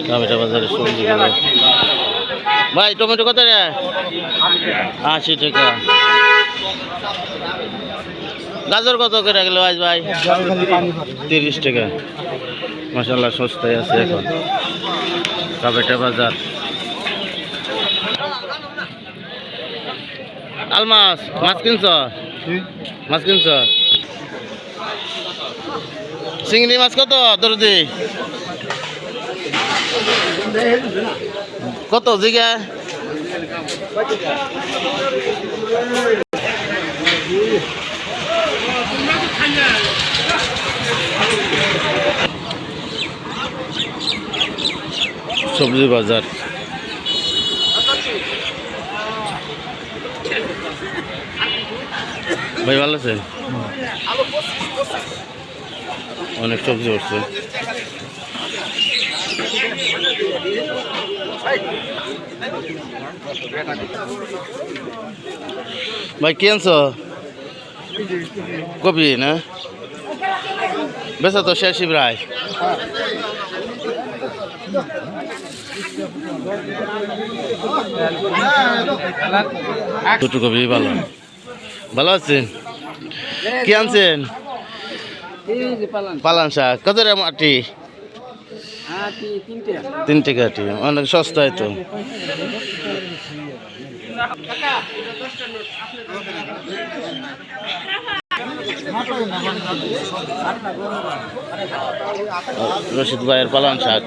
Tomato বাজারে সবজিগুলো। ভাই টমেটো কত রে? 80 টাকা। গাজর কত করে গেল আজ ভাই? 30 টাকা। মাশাআল্লাহ সস্তায় আছে এখন টমেটো বাজার। আলমাস মাছ কিনছ? মাছ কিনছ? চিংড়ি মাছ কত দরদি? কত জিগা? সবজি বাজার। ভাই ভালো আছেন? অনেক সবজি উঠছে। ভাই কি আনছো? কপি না বেচা তো শেষই প্রায়। ছোট কপি ভালো। ভালো আছেন? কি আনছেন? পালান শাক কত রে আটি? 3 টাকা আটি। অনেক সস্তায় তো। রশিদ ভাইয়ের পালান শাক।